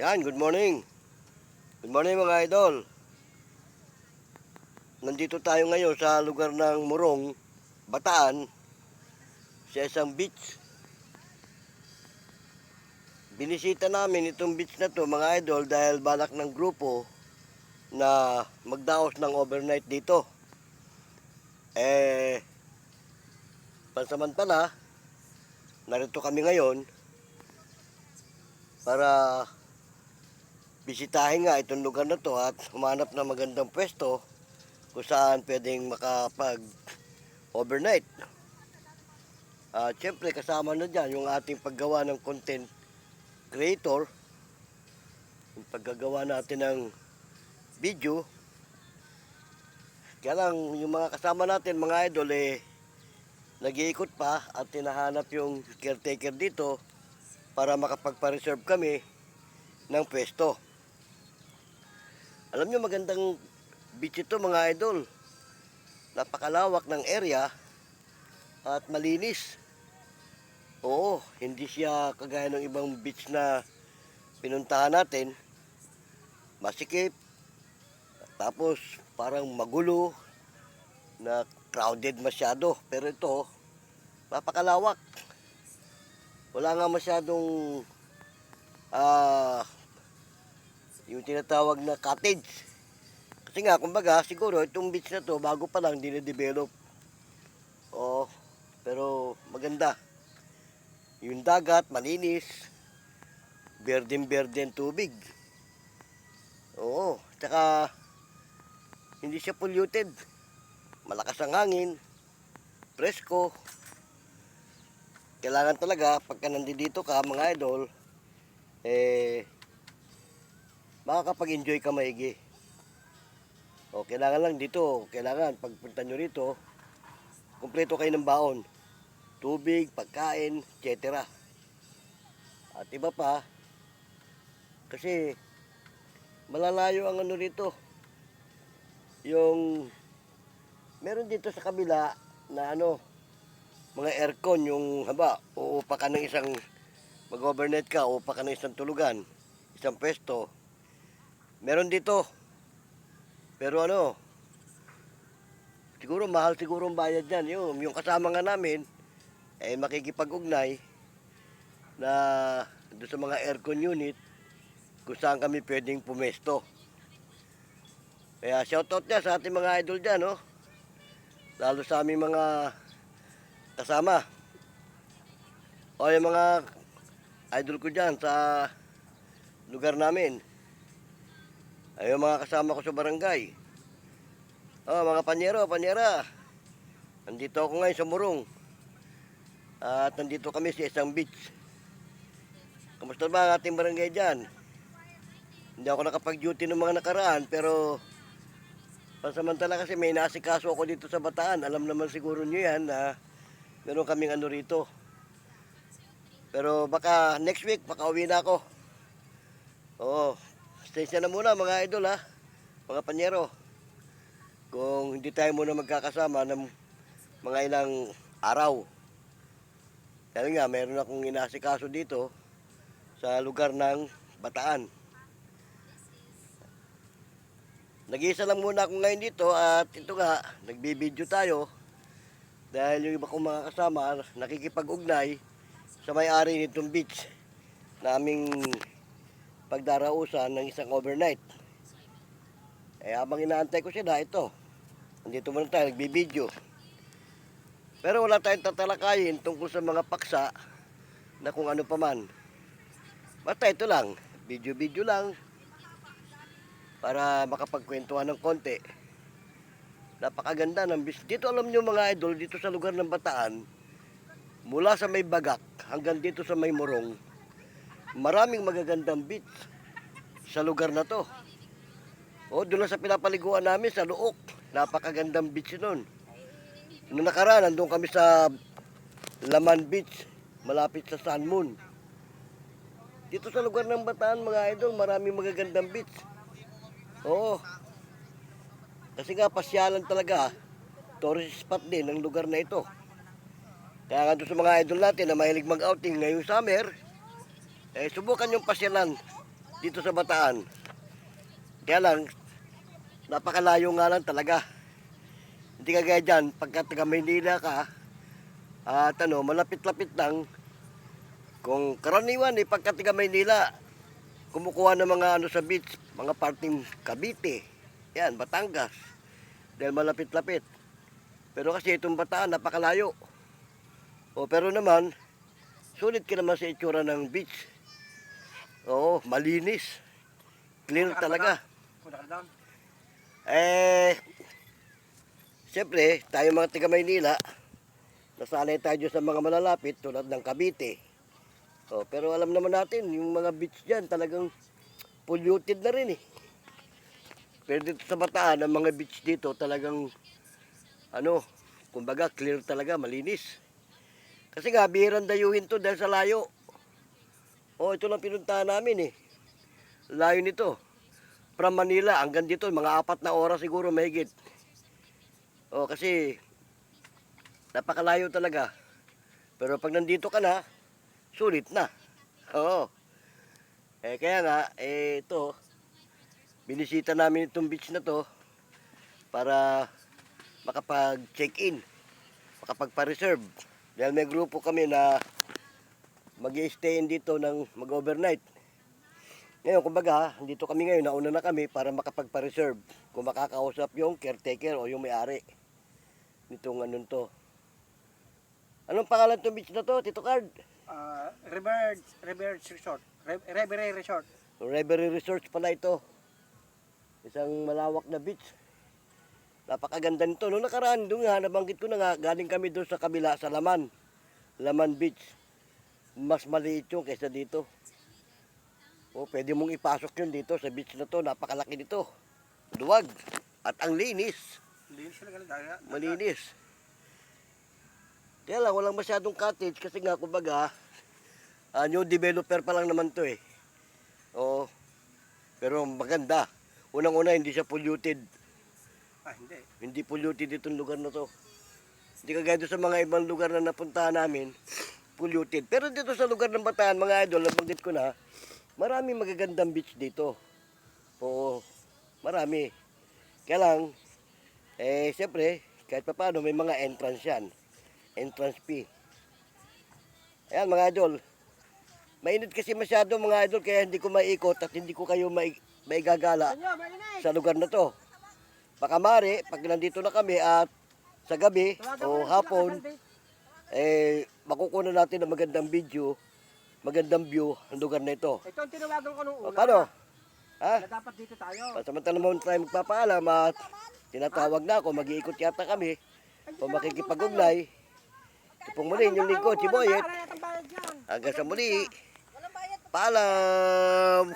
Yan, good morning. Good morning mga idol. Nandito tayo ngayon sa lugar ng Morong, Bataan, sa isang beach. Binisita namin itong beach na to mga idol dahil balak ng grupo na magdaos ng overnight dito. Pansamantala, narito kami ngayon para bisitahin nga itong lugar na to at humanap ng magandang pwesto kung saan pwedeng makapag overnight. At syempre kasama na dyan yung ating paggawa ng content creator, yung paggagawa natin ng video. Kaya lang yung mga kasama natin mga idol nag-iikot pa at tinahanap yung caretaker dito para makapagpa-reserve kami ng pwesto. Alam nyo, magandang beach ito mga idol. Napakalawak ng area at malinis. Oo, hindi siya kagaya ng ibang beach na pinuntahan natin. Masikip, tapos parang magulo, na crowded masyado. Pero ito, napakalawak. Wala nga masyadong yung tinatawag na cottage. Kasi nga, kumbaga, siguro itong beach na to bago pa lang dine-develop. Oh, pero maganda. Yung dagat, malinis. Berdeng-berde tubig. Oo, tsaka hindi siya polluted. Malakas ang hangin. Presko. Kailangan talaga, pagka nandito ka mga idol, makakapag-enjoy ka maigi. O, kailangan lang dito, kailangan pagpunta nyo rito, kumpleto kayo ng baon. Tubig, pagkain, etc. At iba pa, kasi malalayo ang ano rito. Yung, meron dito sa kabila na mga aircon, yung haba, uupa ka ng isang, mag-overnight ka, uupa ka ng isang tulugan, isang pwesto. Meron dito. Pero siguro mahal siguro ang bayad dyan. Yung kasama nga namin, makikipag-ugnay na doon sa mga aircon unit kung saan kami pwedeng pumesto. Kaya shoutout niya sa ating mga idol dyan, lalo sa aming mga kasama. O yung mga idol ko dyan sa lugar namin. Ayun mga kasama ko sa barangay. Mga panyera. Nandito ako ngayon sa Morong. At nandito kami sa isang beach. Kamusta ba ang ating barangay dyan? Hindi ako nakapag-duty ng mga nakaraan, pero pansamantala kasi may naasikaso ako dito sa Bataan. Alam naman siguro nyo yan na meron kaming rito. Pero baka next week, baka uwi na ako. Oo. Stay na muna mga idol mga panyero. Kung hindi tayo muna magkakasama ng mga ilang araw. Dahil nga, meron akong inasikaso dito sa lugar ng Bataan. Nag-iisa lang muna ako ngayon dito at ito nga, nagbibideo tayo. Dahil yung iba kong mga kasama nakikipag-ugnay sa may-ari nitong beach na aming pagdarausan ng isang overnight. Habang inaantay ko sila, ito. Nandito muna tayo, nagbibideo. Pero wala tayong tatalakayin tungkol sa mga paksa na kung ano pa man. Basta ito lang, video lang para makapagkwentuhan ng konti. Napakaganda ng beach. Dito alam nyo mga idol, dito sa lugar ng Bataan, mula sa may Bagak hanggang dito sa may Morong, maraming magagandang beach sa lugar na to. Doon lang sa pinapaliguan namin sa Luok. Napakagandang beach nun. Noong nakaraan, nandun kami sa Laman Beach, malapit sa Sun Moon. Dito sa lugar ng Bataan mga idol, maraming magagandang beach. Oo. Kasi nga pasyalan talaga, tourist spot din ang lugar na ito. Kaya nga doon sa mga idol natin na mahilig mag-outing ngayong summer, subukan yung pasyalan dito sa Bataan. Kaya lang, napakalayo nga lang talaga. Hindi kagaya dyan, pagka taga Maynila ka, at malapit-lapit lang. Kung karaniwan pagka taga Maynila, kumukuha ng mga sa beach, mga parting Cavite, yan, Batangas, dahil malapit-lapit. Pero kasi itong Bataan, napakalayo. Pero naman, sulit ka naman sa itsura ng beach. Oo, malinis. Clear talaga. Siyempre, tayo mga taga Maynila, nasanay tayo sa mga malalapit tulad ng Cavite. Pero alam naman natin, yung mga beach dyan talagang polluted na rin. Pero dito sa Bataan, ang mga beach dito talagang, kumbaga clear talaga, malinis. Kasi nga, bihirang dayuhin to dahil sa layo. Ito lang pinuntahan namin Layo nito. From Manila hanggang dito, mga 4 na oras siguro mahigit. Kasi napakalayo talaga. Pero pag nandito ka na, sulit na. Kaya nga, ito, binisita namin itong beach na to para makapag-check-in, makapagpa-reserve. Dahil may grupo kami na mag-i-stayin dito ng mag-overnight. Ngayon, kumbaga, dito kami ngayon, nauna na kami para makapagpa-reserve. Kung makakausap yung caretaker o yung may-ari nitong to. Anong pangalan itong beach na to, Tito Card? Reverie Resort. Reverie Resort. Reverie Resort pala ito. Isang malawak na beach. Napakaganda nito. Noong nakaraan, doon nga, nabanggit ko na nga, galing kami doon sa kabila, sa Laman. Laman Beach. Mas maliit yung kaysa dito. Pwede mong ipasok yun dito sa beach na to. Napakalaki dito. Luwag. At ang linis. Linis talaga. Malinis. Kaya lang, walang masyadong cottage kasi nga, kumbaga, new developer pa lang naman to Pero maganda. Unang-una, hindi siya polluted. Hindi. Hindi polluted itong lugar na to. Hindi kagaya doon sa mga ibang lugar na napuntahan namin, polluted. Pero dito sa lugar ng Bataan, mga idol, nabanggit ko na, maraming magagandang beach dito. Marami. Kaya lang, siyempre, kahit pa paano, may mga entrance yan. Entrance fee. Ayan mga idol, mainit kasi masyado mga idol, kaya hindi ko maiikot at hindi ko kayo maigagala sa lugar na to. Baka mari, pag nandito na kami at sa gabi o hapon, makukuha natin ng magandang video, magandang view ang lugar na ito. Ito ang tinawagan ko nung una. Paano? Na dapat dito tayo. Samantala naman tayo magpapaalam at tinatawag na ako, mag-iikot yata kami o makikipag-ugnay. Ito pong muli, yung lingkod, si Boyet. Hanggang sa muli, paalam!